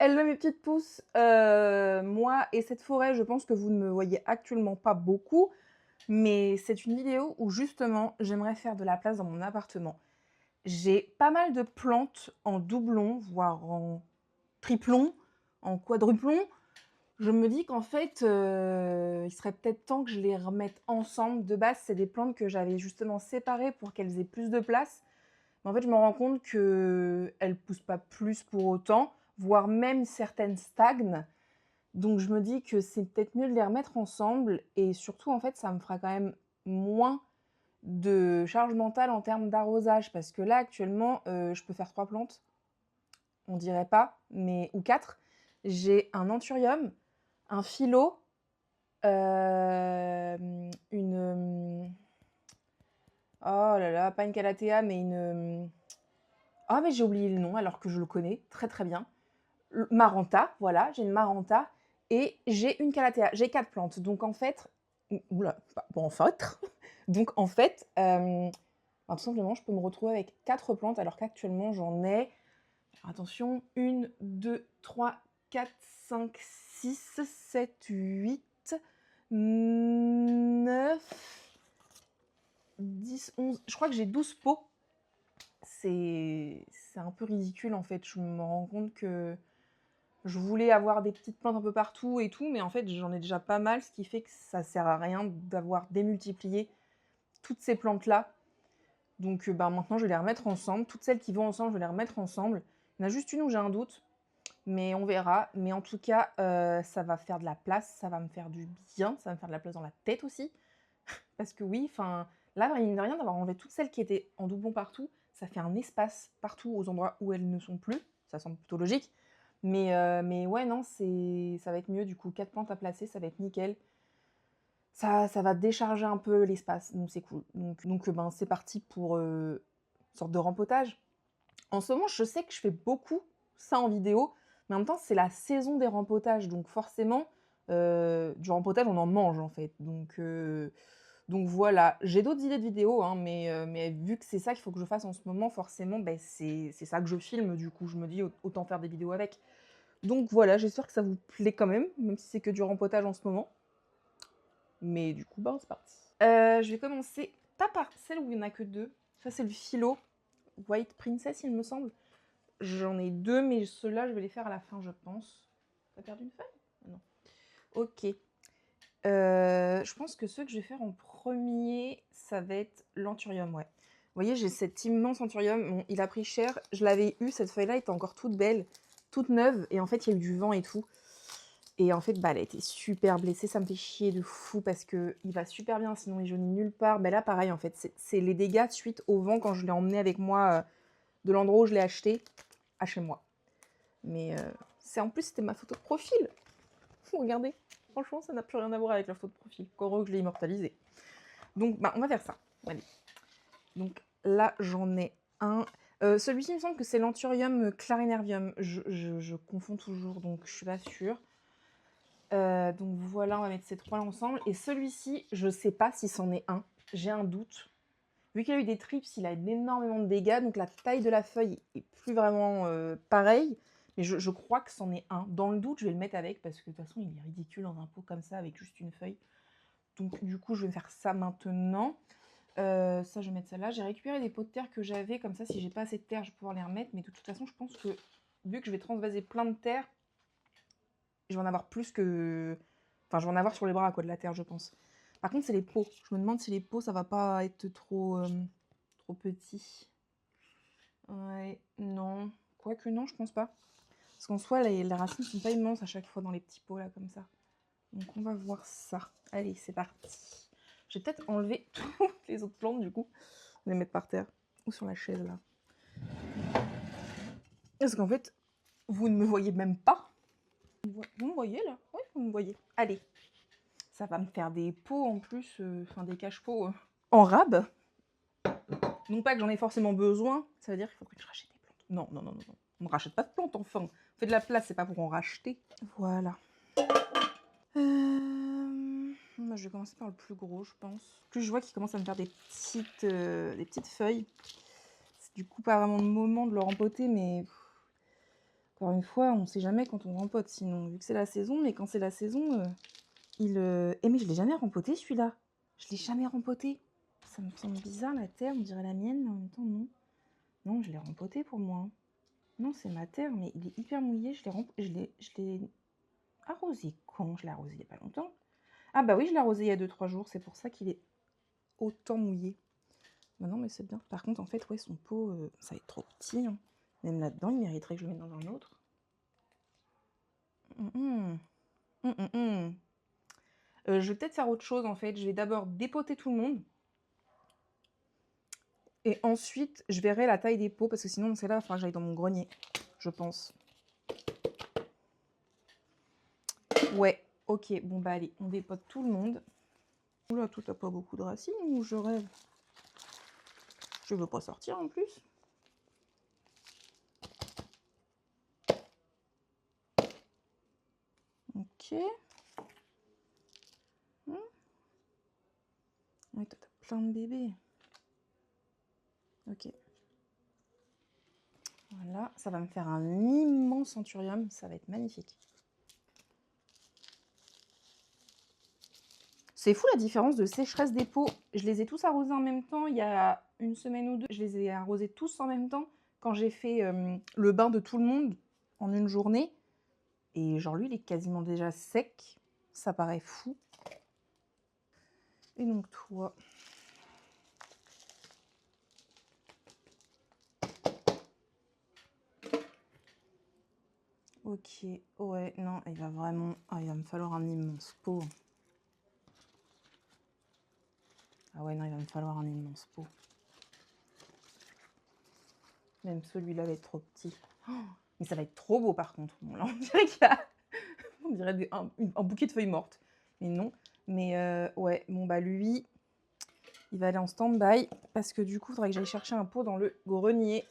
Hello mes petites pousses, moi et cette forêt, je pense que vous ne me voyez actuellement pas beaucoup, mais c'est une vidéo où justement j'aimerais faire de la place dans mon appartement. J'ai pas mal de plantes en doublon, voire en triplon, en quadruplon. Je me dis qu'en fait, il serait peut-être temps que je les remette ensemble. De base, c'est des plantes que j'avais justement séparées pour qu'elles aient plus de place. Mais en fait, je me rends compte qu'elles ne poussent pas plus pour autant, voire même certaines stagnent. Donc je me dis que c'est peut-être mieux de les remettre ensemble et surtout, en fait, ça me fera quand même moins de charge mentale en termes d'arrosage parce que là, actuellement, je peux faire 3 plantes, on dirait pas, mais ou 4. J'ai un anthurium, un philo, oh là là, pas une calathea, mais ah mais j'ai oublié le nom alors que je le connais très, très bien. Maranta, voilà, j'ai une Maranta et j'ai une Calathea. J'ai 4 plantes. Donc en fait, oula, bon, en fait, donc en fait, ben, tout simplement, je peux me retrouver avec 4 plantes alors qu'actuellement j'en ai, attention, 1, 2, 3, 4, 5, 6, 7, 8, 9, 10, 11. Je crois que j'ai 12 pots. C'est un peu ridicule en fait. Je me rends compte que je voulais avoir des petites plantes un peu partout et tout, mais en fait, j'en ai déjà pas mal, ce qui fait que ça sert à rien d'avoir démultiplié toutes ces plantes-là. Donc, bah, maintenant, je vais les remettre ensemble. Toutes celles qui vont ensemble, je vais les remettre ensemble. Il y en a juste une où j'ai un doute, mais on verra. Mais en tout cas, ça va faire de la place, ça va me faire du bien, ça va me faire de la place dans la tête aussi. Parce que oui, enfin, là, mine de rien, d'avoir enlevé toutes celles qui étaient en doublon partout, ça fait un espace partout aux endroits où elles ne sont plus. Ça semble plutôt logique. Mais ouais, non, ça va être mieux. Du coup, 4 plantes à placer, ça va être nickel. Ça va décharger un peu l'espace, donc c'est cool. Donc ben, c'est parti pour une sorte de rempotage. En ce moment, je sais que je fais beaucoup ça en vidéo, mais en même temps, c'est la saison des rempotages. Donc forcément, du rempotage, on en mange en fait. Donc voilà, j'ai d'autres idées de vidéos, hein, mais vu que c'est ça qu'il faut que je fasse en ce moment, forcément, ben, c'est ça que je filme. Du coup, je me dis autant faire des vidéos avec. Donc voilà, j'espère que ça vous plaît quand même si c'est que du rempotage en ce moment. Mais du coup, ben, c'est parti. Je vais commencer pas par celle où il n'y en a que 2. Ça, c'est le philo. White Princess, il me semble. J'en ai 2, mais ceux-là, je vais les faire à la fin, je pense. T'as perdu une feuille? Non. Ok. Je pense que ceux que je vais faire en premier, ça va être l'anthurium, ouais. Vous voyez, j'ai cet immense anthurium. Bon, il a pris cher. Je l'avais eu, cette feuille-là était encore toute belle, toute neuve. Et en fait, il y a eu du vent et tout. Et en fait, bah, elle a été super blessée. Ça me fait chier de fou parce qu'il va super bien, sinon il jaunit nulle part. Bah, là, pareil, en fait, c'est les dégâts suite au vent quand je l'ai emmené avec moi de l'endroit où je l'ai acheté à chez moi. Mais c'est en plus, c'était ma photo de profil. Regardez, franchement, ça n'a plus rien à voir avec la photo de profil. Encore heureux que je l'ai immortalisée. Donc, bah, on va faire ça. Allez. Donc là, j'en ai un. Celui-ci, il me semble que c'est l'anthurium clarinervium. Je confonds toujours, donc je suis pas sûre. Donc voilà, on va mettre ces 3 là ensemble. Et celui-ci, je sais pas si c'en est un. J'ai un doute. Vu qu'il a eu des trips, il a énormément de dégâts. Donc la taille de la feuille est plus vraiment pareille. Mais je crois que c'en est un. Dans le doute, je vais le mettre avec parce que de toute façon, il est ridicule dans un pot comme ça avec juste une feuille. Donc du coup, je vais faire ça maintenant. Ça, je vais mettre ça là. J'ai récupéré des pots de terre que j'avais. Comme ça, si j'ai pas assez de terre, je vais pouvoir les remettre. Mais de toute façon, je pense que vu que je vais transvaser plein de terre, je vais en avoir plus que... Enfin, je vais en avoir sur les bras, quoi, de la terre, je pense. Par contre, c'est les pots. Je me demande si les pots, ça va pas être trop petit. Ouais, non. Quoique non, je pense pas. Parce qu'en soi, les racines sont pas immenses à chaque fois dans les petits pots, là, comme ça. Donc, on va voir ça. Allez, c'est parti. Je vais peut-être enlever toutes les autres plantes, du coup. Les mettre par terre. Ou sur la chaise, là. Parce qu'en fait, vous ne me voyez même pas. Vous me voyez, là? Oui, vous me voyez. Allez. Ça va me faire des pots en plus, enfin des cache-pots en rab. Non pas que j'en ai forcément besoin, ça veut dire qu'il faudrait que je rachète des plantes. Non, non, non, non, non. On ne rachète pas de plantes, enfin. On fait de la place, c'est pas pour en racheter. Voilà. Moi, je vais commencer par le plus gros, je pense. Plus je vois qu'il commence à me faire des petites feuilles. C'est du coup pas vraiment le moment de le rempoter, mais Encore une fois, on sait jamais quand on rempote sinon, vu que c'est la saison, mais quand c'est la saison, mais je l'ai jamais rempoté celui-là. Je l'ai jamais rempoté. Ça me semble bizarre la terre, on dirait la mienne, mais en même temps non. Non, je l'ai rempoté pour moi, hein. Non, c'est ma terre, mais il est hyper mouillé. Je l'ai arrosé quand? Je l'ai arrosé il y a pas longtemps. Ah bah oui, je l'ai arrosé il y a 2-3 jours, c'est pour ça qu'il est autant mouillé. Bah non, mais c'est bien. Par contre, en fait, ouais, son pot, ça va être trop petit, hein. Même là-dedans, il mériterait que je le mette dans un autre. Je vais peut-être faire autre chose, en fait. Je vais d'abord dépoter tout le monde. Et ensuite, je verrai la taille des pots, parce que sinon, c'est là, il faudra que j'aille dans mon grenier, je pense. Ouais, ok. Bon, bah allez, on dépote tout le monde. Oula, toi, t'as pas beaucoup de racines ou je rêve? Je veux pas sortir en plus. Ok. Ouais, toi, t'as plein de bébés. Ok. Voilà, ça va me faire un immense centurium, ça va être magnifique. C'est fou la différence de sécheresse des pots. Je les ai tous arrosés en même temps il y a une semaine ou deux. Je les ai arrosés tous en même temps quand j'ai fait le bain de tout le monde en une journée. Et genre lui, il est quasiment déjà sec. Ça paraît fou. Et donc toi... Ok, ouais, non, il va vraiment... Ah, il va me falloir un immense pot. Ah ouais, non, il va me falloir un immense pot. Même celui-là va être trop petit. Oh, mais ça va être trop beau par contre. Bon, là, on dirait qu'il y a... on dirait un bouquet de feuilles mortes. Mais non. Mais ouais, bon bah lui, il va aller en stand-by. Parce que du coup, il faudrait que j'aille chercher un pot dans le grenier.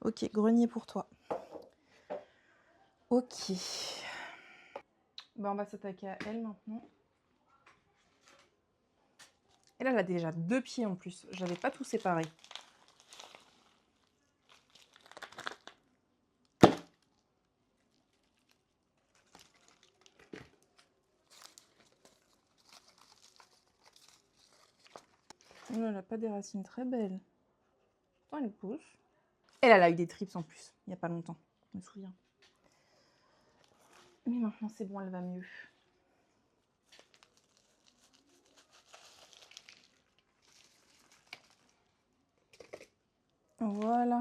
Ok, grenier pour toi. Ok. Bah, on va s'attaquer à elle maintenant. Et là, elle a déjà 2 pieds en plus. J'avais pas tout séparé. Oh, elle a pas des racines très belles. Oh, elle pousse. Elle a eu des trips en plus, il n'y a pas longtemps. Je me souviens. Mais maintenant, c'est bon, elle va mieux. Voilà.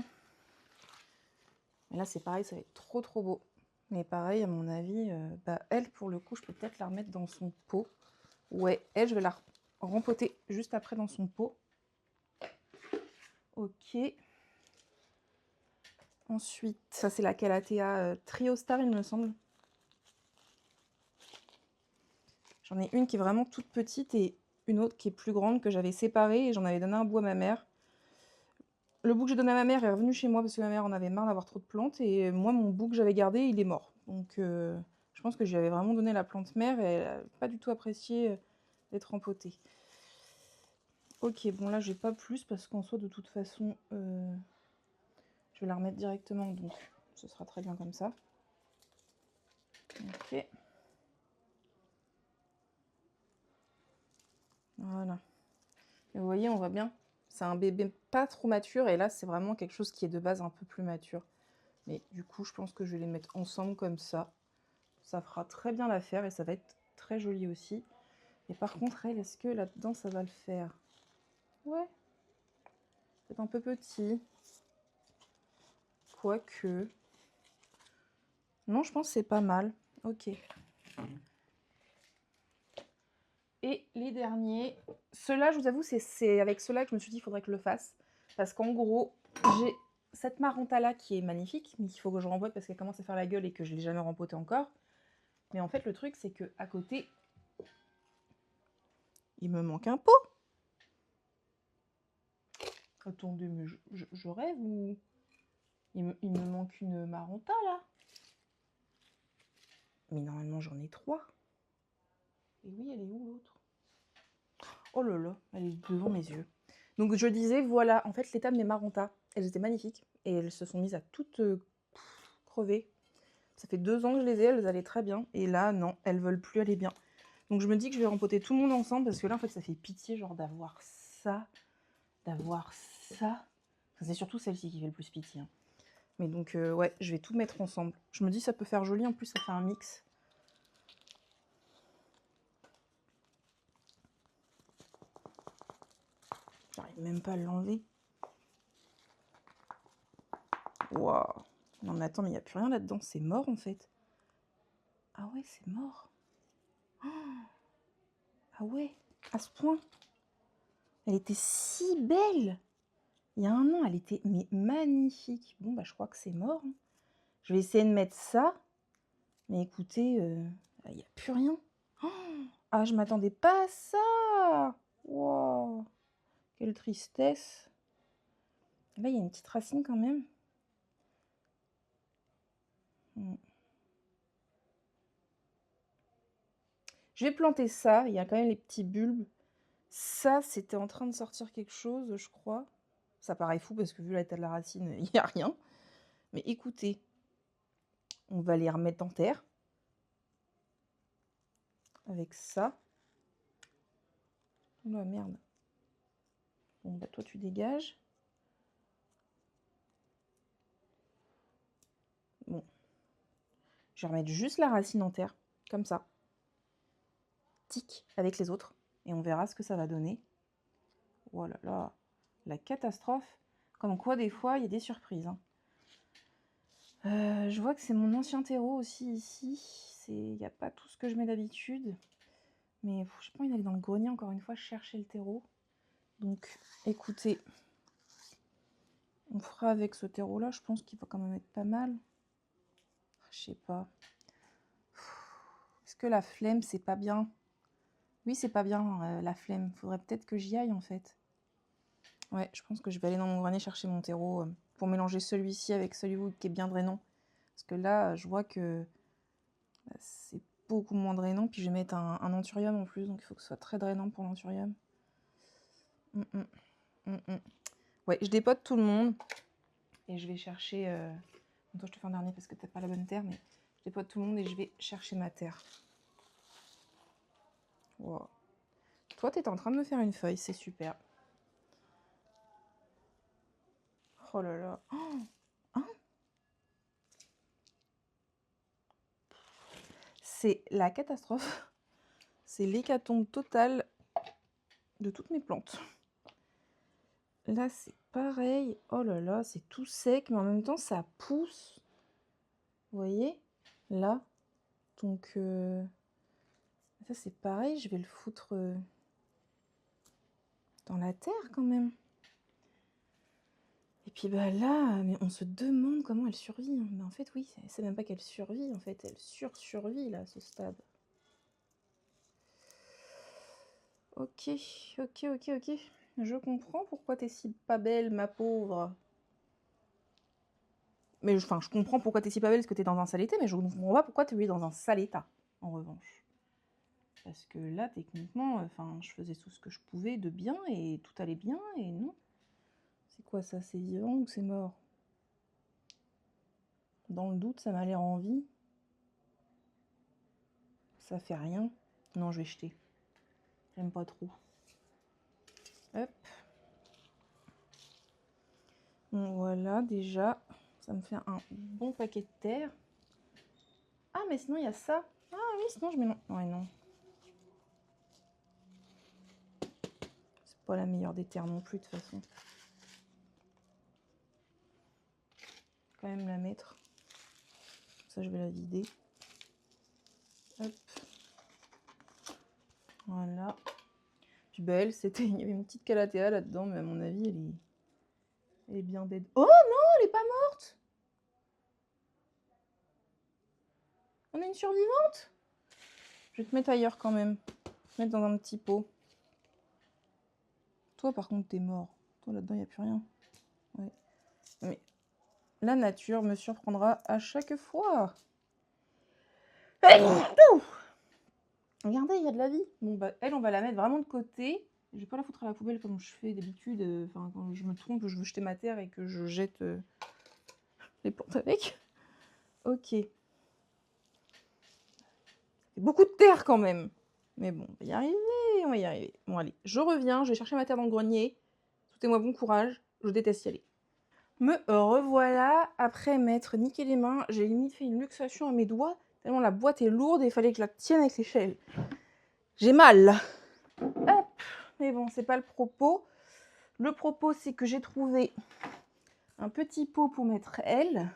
Et là, c'est pareil, ça va être trop trop beau. Mais pareil, à mon avis, bah, elle, pour le coup, je peux peut-être la remettre dans son pot. Ouais, elle, je vais la rempoter juste après dans son pot. Ok. Ensuite, ça c'est la Calathea Trio Star, il me semble. J'en ai une qui est vraiment toute petite et une autre qui est plus grande que j'avais séparée et j'en avais donné un bout à ma mère. Le bout que j'ai donné à ma mère est revenu chez moi parce que ma mère en avait marre d'avoir trop de plantes et moi, mon bout que j'avais gardé, il est mort. Donc, je pense que je lui avais vraiment donné la plante mère et elle n'a pas du tout apprécié d'être rempotée. Ok, bon là, j'ai pas plus parce qu'en soi, de toute façon, je vais la remettre directement, donc ce sera très bien comme ça. Ok. Voilà. Et vous voyez, on voit bien, c'est un bébé pas trop mature et là, c'est vraiment quelque chose qui est de base un peu plus mature. Mais du coup, je pense que je vais les mettre ensemble comme ça. Ça fera très bien l'affaire et ça va être très joli aussi. Et par contre, elle, est-ce que là-dedans, ça va le faire? Ouais. C'est un peu petit. Quoique... Non, je pense que c'est pas mal. Ok. Et les derniers... Ceux-là, je vous avoue, c'est avec ceux-là que je me suis dit qu'il faudrait que je le fasse. Parce qu'en gros, j'ai cette Maranta-là qui est magnifique, mais qu'il faut que je rempote parce qu'elle commence à faire la gueule et que je ne l'ai jamais rempotée encore. Mais en fait, le truc, c'est qu'à côté, il me manque un pot. Attendez, mais je rêve ou... Il me manque une Maranta, là. Mais normalement, j'en ai 3. Et oui, elle est où, l'autre? Oh là là, elle est devant mes yeux. Donc, je disais, voilà, en fait, l'état de mes Maranta, elles étaient magnifiques. Et elles se sont mises à toutes crever. Ça fait 2 ans que je les ai, elles allaient très bien. Et là, non, elles veulent plus aller bien. Donc je me dis que je vais rempoter tout le monde ensemble parce que là, en fait, ça fait pitié, genre d'avoir ça, d'avoir ça. Enfin, c'est surtout celle-ci qui fait le plus pitié. Hein. Mais donc, ouais, je vais tout mettre ensemble. Je me dis ça peut faire joli, en plus, ça fait un mix. J'arrive même pas à l'enlever. Waouh. Non mais attends, mais il n'y a plus rien là-dedans. C'est mort en fait. Ah ouais, c'est mort. Ah ouais, à ce point. Elle était si belle. Il y a un an, elle était mais magnifique. Bon, bah je crois que c'est mort. Hein. Je vais essayer de mettre ça. Mais écoutez, il n'y a plus rien. Ah, je m'attendais pas à ça. Wow. Quelle tristesse. Là, il y a une petite racine quand même. Je vais planter ça. Il y a quand même les petits bulbes. Ça, c'était en train de sortir quelque chose, je crois. Ça paraît fou parce que vu l'état de la racine, il n'y a rien. Mais écoutez, on va les remettre en terre. Avec ça. Oh la merde. Bon, bah toi, tu dégages. Bon. Je vais remettre juste la racine en terre, comme ça. Tic, avec les autres. Et on verra ce que ça va donner. Oh là là, la catastrophe. Comme quoi, des fois, il y a des surprises. Hein. Je vois que c'est mon ancien terreau aussi, ici. Il n'y a pas tout ce que je mets d'habitude. Mais je n'ai pas envie d'aller dans le grenier, encore une fois, chercher le terreau. Donc, écoutez, on fera avec ce terreau-là. Je pense qu'il va quand même être pas mal. Je sais pas. Est-ce que la flemme, c'est pas bien? Oui, c'est pas bien, la flemme. Faudrait peut-être que j'y aille, en fait. Ouais, je pense que je vais aller dans mon grenier chercher mon terreau pour mélanger celui-ci avec celui qui est bien drainant. Parce que là, je vois que c'est beaucoup moins drainant. Puis je vais mettre un anthurium en plus, donc il faut que ce soit très drainant pour l'anthurium. Ouais, je dépote tout le monde. Et je vais chercher... Toi, je te fais un dernier parce que t'as pas la bonne terre, mais je dépote tout le monde et je vais chercher ma terre. Wow. Toi, t'étais en train de me faire une feuille, c'est super. Oh là là. Oh, hein, c'est la catastrophe. C'est l'hécatombe totale de toutes mes plantes. Là, c'est pareil. Oh là là, c'est tout sec, mais en même temps, ça pousse. Vous voyez? Là. Donc, ça, c'est pareil. Je vais le foutre dans la terre, quand même. Et puis, bah là, mais on se demande comment elle survit. Hein. Mais en fait, oui, c'est même pas qu'elle survit. En fait, elle survit, là, à ce stade. Ok. Je comprends pourquoi t'es si pas belle, ma pauvre. Mais enfin, je comprends pourquoi t'es si pas belle, parce que t'es dans un sale état, mais je ne comprends pas pourquoi tu es dans un sale état, en revanche. Parce que là, techniquement, enfin, je faisais tout ce que je pouvais de bien, et tout allait bien, et non. C'est quoi ça? C'est vivant ou c'est mort? Dans le doute, ça m'a l'air en vie. Ça fait rien. Non, je vais jeter. J'aime pas trop. Hop. Bon, voilà, déjà, ça me fait un bon paquet de terre. Ah, mais sinon, il y a ça. Ah oui, sinon, je mets... Ouais, non. C'est pas la meilleure des terres non plus, de toute façon. Quand même la mettre. Ça, je vais la vider. Hop. Voilà. Puis bah, elle, c'était... Il y avait une petite calathea là-dedans, mais à mon avis, elle est bien dead. Oh non, elle est pas morte! On a une survivante? Je vais te mettre ailleurs quand même. Je vais te mettre dans un petit pot. Toi, par contre, t'es mort. Toi, là-dedans, il n'y a plus rien. Ouais. Mais la nature me surprendra à chaque fois. Regardez, il y a de la vie. Bon, bah, elle, on va la mettre vraiment de côté. Je vais pas la foutre à la poubelle comme je fais d'habitude. Enfin, quand je me trompe, je veux jeter ma terre et que je jette les plantes avec. Ok. Beaucoup de terre quand même. Mais bon, on va y arriver, on va y arriver. Bon allez, je reviens, je vais chercher ma terre dans le grenier. Souhaitez-moi bon courage, je déteste y aller. Me revoilà, après m'être niqué les mains, j'ai limite fait une luxation à mes doigts, tellement la boîte est lourde et il fallait que je la tienne avec l'échelle. J'ai mal. Hop. Mais bon, c'est pas le propos. Le propos, c'est que j'ai trouvé un petit pot pour mettre elle.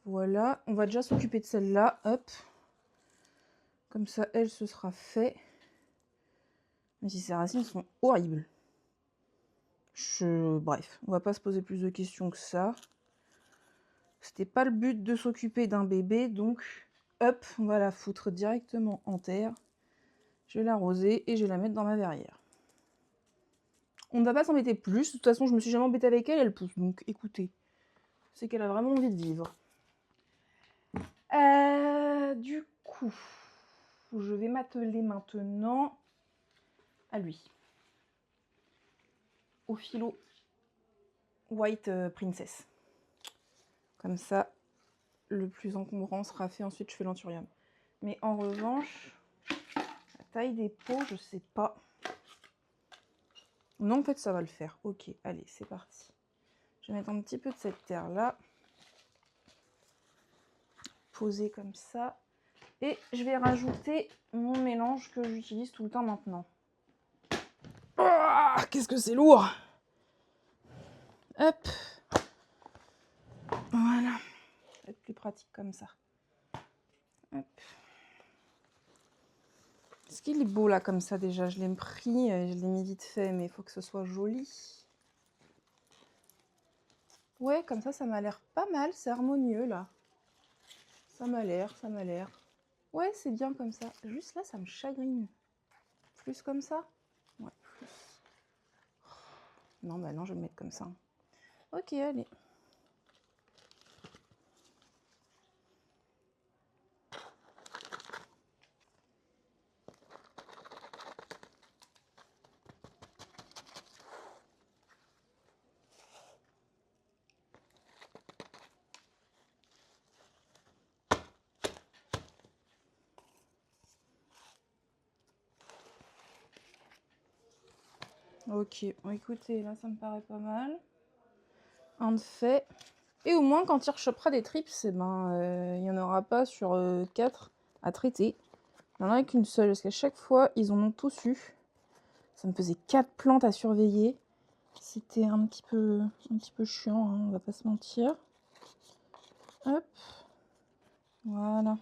Voilà, on va déjà s'occuper de celle-là. Hop. Comme ça, elle, ce sera fait. Mais si ces racines sont horribles. Bref, on va pas se poser plus de questions que ça. C'était pas le but de s'occuper d'un bébé, donc hop, on va la foutre directement en terre. Je vais l'arroser et je vais la mettre dans ma verrière. On ne va pas s'embêter plus. De toute façon, je me suis jamais embêtée avec elle, elle pousse. Donc écoutez, c'est qu'elle a vraiment envie de vivre. Du coup, je vais m'atteler maintenant à lui. Au philo White Princess. Comme ça, le plus encombrant sera fait. Ensuite, je fais l'anthurium. Mais en revanche, la taille des pots, je sais pas. Non, en fait, ça va le faire. Ok, allez, c'est parti. Je vais mettre un petit peu de cette terre-là. Poser comme ça. Et je vais rajouter mon mélange que j'utilise tout le temps maintenant. Oh, qu'est-ce que c'est lourd! Hop. Voilà. Ça va être plus pratique comme ça. Hop. Est-ce qu'il est beau là comme ça déjà? Je l'ai pris, je l'ai mis vite fait, mais il faut que ce soit joli. Ouais, comme ça m'a l'air pas mal, c'est harmonieux là. Ça m'a l'air. Ouais, c'est bien comme ça. Juste là, ça me chagrine. Plus comme ça? Ouais, plus. Non, bah non, je vais le mettre comme ça. Ok, allez. Ok, bon, écoutez, là, ça me paraît pas mal. En fait. Et au moins, quand il rechopera des trips, il n'y en aura pas sur 4 à traiter. Il n'y en aura qu'une seule, parce qu'à chaque fois, ils en ont tous eu. Ça me faisait 4 plantes à surveiller. C'était un petit peu chiant, hein, on va pas se mentir. Hop. Voilà.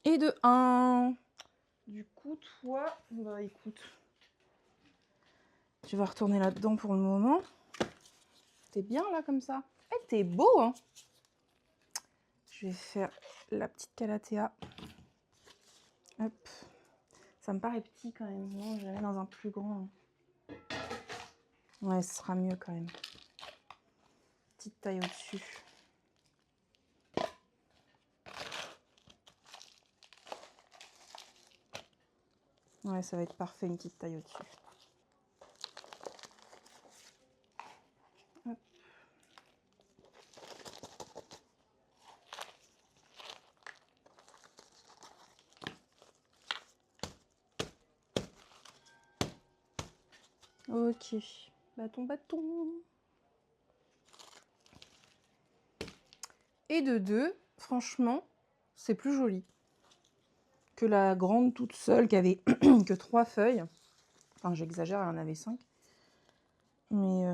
Et de 1. Du coup, toi, bah écoute, je vais retourner là-dedans pour le moment. T'es bien là comme ça? Eh, t'es beau, hein? Je vais faire la petite calathea. Hop. Ça me paraît petit quand même. Non, je vais aller dans un plus grand. Ouais, ce sera mieux quand même. Petite taille au-dessus. Ouais, ça va être parfait, une petite taille au-dessus. Hop. Ok. Bâton. Et de 2, franchement, c'est plus joli que la grande toute seule qui avait que 3 feuilles. Enfin, j'exagère, elle en avait 5. Mais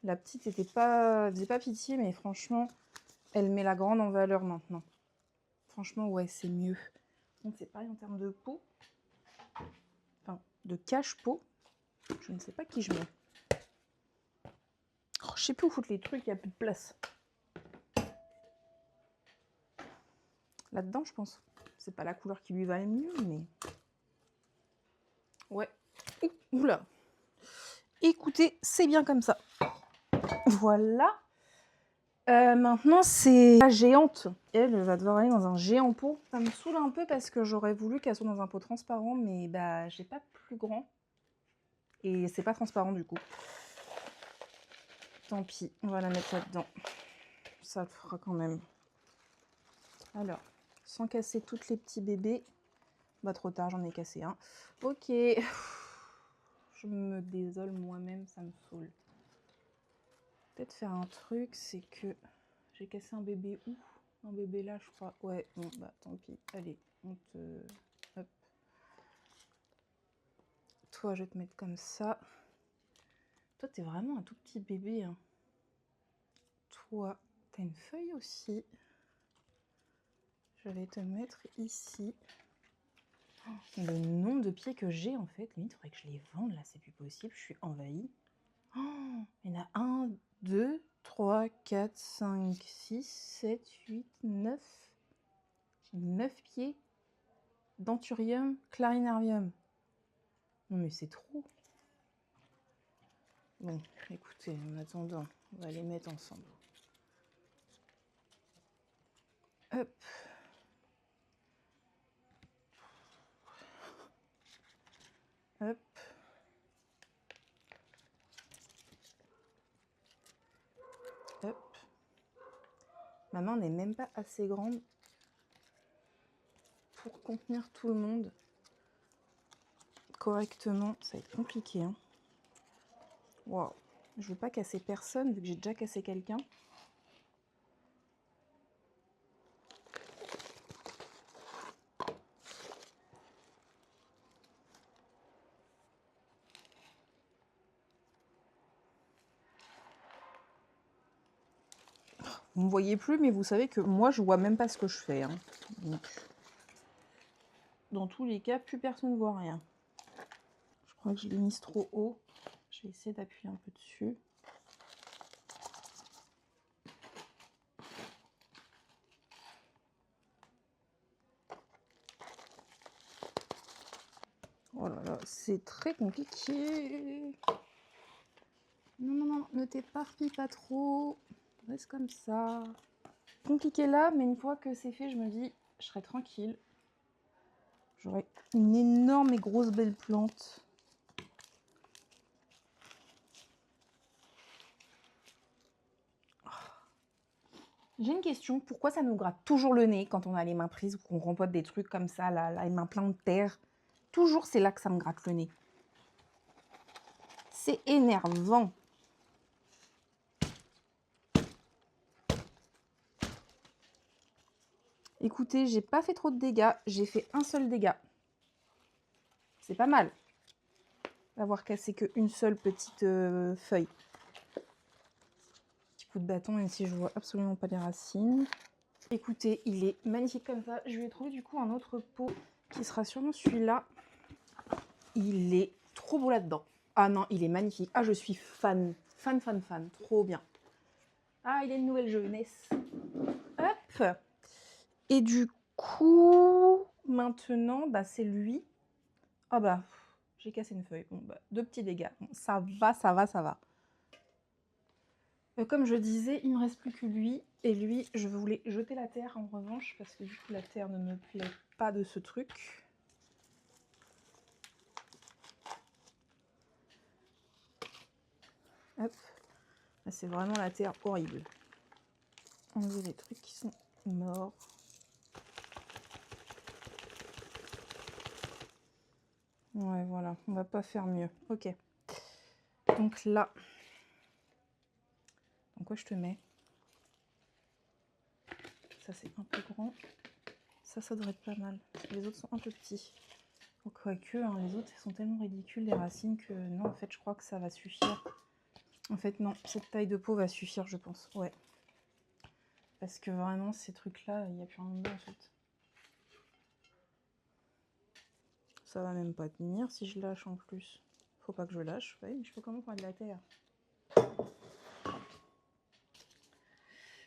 la petite faisait pas pitié, mais franchement, elle met la grande en valeur maintenant. Franchement, ouais, c'est mieux. Donc c'est pareil en termes de peau. Enfin, de cache-peau. Je ne sais pas qui je mets. Oh, je sais plus où foutre les trucs, il n'y a plus de place. Là-dedans, je pense. C'est pas la couleur qui lui va le mieux, mais... Ouais. Oula. Écoutez, c'est bien comme ça. Voilà. Maintenant, c'est la géante. Elle va devoir aller dans un géant pot. Ça me saoule un peu parce que j'aurais voulu qu'elle soit dans un pot transparent, mais bah, j'ai pas plus grand. Et c'est pas transparent du coup. Tant pis, on va la mettre là-dedans. ça le fera quand même. Alors, sans casser toutes les petits bébés. Bah trop tard, j'en ai cassé un. Ok. Je me désole moi-même, ça me saoule. Peut-être faire un truc, c'est que j'ai cassé un bébé où? Un bébé là, je crois. Ouais, bon, bah tant pis. Allez, on te... Hop. Toi, je vais te mettre comme ça. Toi, t'es vraiment un tout petit bébé. Hein. Toi, t'as une feuille aussi. Je vais te mettre ici. Oh, le nombre de pieds que j'ai, en fait, limite, il faudrait que je les vende, là, c'est plus possible. Je suis envahie. Oh, il y en a 1, 2, 3, 4, 5, 6, 7, 8, 9. J'ai 9 pieds d'anthurium clarinarium. Non mais c'est trop. Bon, écoutez, en attendant, on va les mettre ensemble. Hop. Hop. Hop. Ma main n'est même pas assez grande pour contenir tout le monde correctement. Ça va être compliqué. Hein. Waouh. Je veux pas casser personne vu que j'ai déjà cassé quelqu'un. Vous ne me voyez plus, mais vous savez que moi, je vois même pas ce que je fais. Hein. Donc, dans tous les cas, plus personne ne voit rien. Je crois que je l'ai mise trop haut. Je vais essayer d'appuyer un peu dessus. Oh là là, c'est très compliqué. Non, non, non, ne t'éparpille pas trop. Reste comme ça. Compliqué là, mais une fois que c'est fait, je me dis, je serai tranquille. J'aurai une énorme et grosse belle plante. J'ai une question, pourquoi ça nous gratte toujours le nez quand on a les mains prises ou qu'on rempote des trucs comme ça, là, les mains pleines de terre? Toujours c'est là que ça me gratte le nez. C'est énervant. Écoutez, j'ai pas fait trop de dégâts, j'ai fait un seul dégât. C'est pas mal d'avoir cassé qu'une seule petite feuille. Petit coup de bâton, même si je vois absolument pas les racines. Écoutez, il est magnifique comme ça. Je vais trouver du coup un autre pot qui sera sûrement celui-là. Il est trop beau là-dedans. Ah non, il est magnifique. Ah, je suis fan. Fan, fan, fan. Trop bien. Ah, il est une nouvelle jeunesse. Hop. Et du coup, maintenant, bah, c'est lui. Ah bah, j'ai cassé une feuille. Bon, bah, 2 petits dégâts. Bon, ça va, ça va, ça va. Comme je disais, il ne me reste plus que lui. Et lui, je voulais jeter la terre en revanche, parce que du coup, la terre ne me plaît pas de ce truc. Hop. C'est vraiment la terre horrible. Enlever les trucs qui sont morts. Ouais, voilà, on va pas faire mieux. Ok. Donc là, dans quoi je te mets? Ça, c'est un peu grand. Ça devrait être pas mal. Les autres sont un peu petits. Quoique, hein, les autres, ils sont tellement ridicules, les racines, que non, en fait, je crois que ça va suffire. En fait, non, cette taille de pot va suffire, je pense. Ouais. Parce que vraiment, ces trucs-là, il n'y a plus rien dedans, en fait. Ça va même pas tenir si je lâche en plus. Faut pas que je lâche. Ouais, mais je peux quand même prendre de la terre.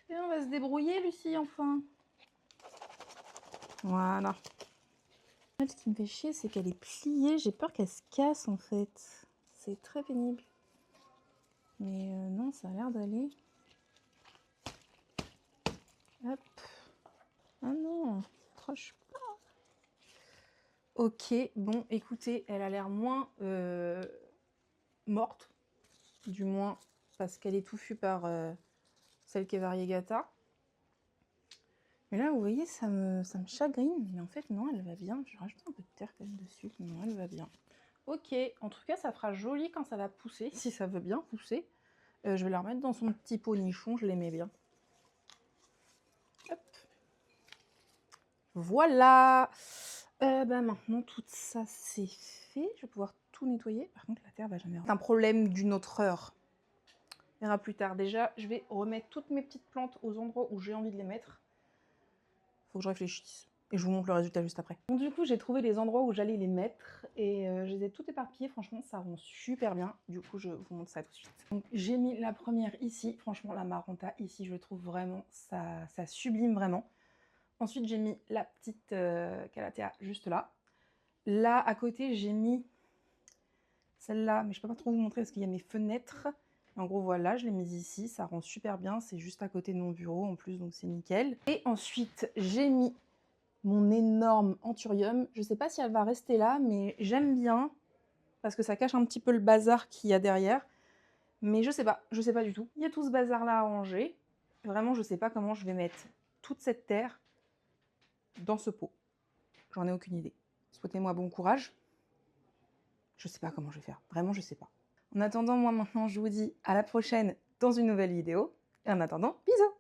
Et on va se débrouiller, Lucie, enfin. Voilà. Ce qui me fait chier, c'est qu'elle est pliée. J'ai peur qu'elle se casse, en fait. C'est très pénible. Mais non, ça a l'air d'aller. Hop. Ah non, proche pas. Ok, bon, écoutez, elle a l'air moins morte. Du moins, parce qu'elle est touffue par celle qui est variegata. Mais là, vous voyez, ça me chagrine. Mais en fait, non, elle va bien. Je vais rajouter un peu de terre quand même dessus. Non, elle va bien. Ok, en tout cas, ça fera joli quand ça va pousser, si ça veut bien pousser. Je vais la remettre dans son petit pot nichon, je l'aimais bien. Hop. Voilà. Maintenant, tout ça, c'est fait. Je vais pouvoir tout nettoyer. Par contre, la terre va jamais... C'est un problème d'une autre heure. On verra plus tard. Déjà, je vais remettre toutes mes petites plantes aux endroits où j'ai envie de les mettre. Faut que je réfléchisse. Et je vous montre le résultat juste après. Bon, du coup, j'ai trouvé les endroits où j'allais les mettre. Et je les ai toutes éparpillées. Franchement, ça rend super bien. Du coup, je vous montre ça tout de suite. Donc, j'ai mis la première ici. Franchement, la Maranta ici, je trouve vraiment... Ça sublime vraiment. Ensuite, j'ai mis la petite Calathea juste là. Là, à côté, j'ai mis celle-là. Mais je peux pas trop vous montrer parce qu'il y a mes fenêtres. En gros, voilà, je l'ai mise ici, ça rend super bien, c'est juste à côté de mon bureau en plus, donc c'est nickel. Et ensuite, j'ai mis mon énorme anthurium. Je sais pas si elle va rester là, mais j'aime bien, parce que ça cache un petit peu le bazar qu'il y a derrière. Mais je sais pas du tout. Il y a tout ce bazar-là à ranger. Vraiment, je sais pas comment je vais mettre toute cette terre dans ce pot. J'en ai aucune idée. Souhaitez-moi bon courage. Je sais pas comment je vais faire, vraiment je sais pas. En attendant, moi maintenant, je vous dis à la prochaine dans une nouvelle vidéo. Et en attendant, bisous!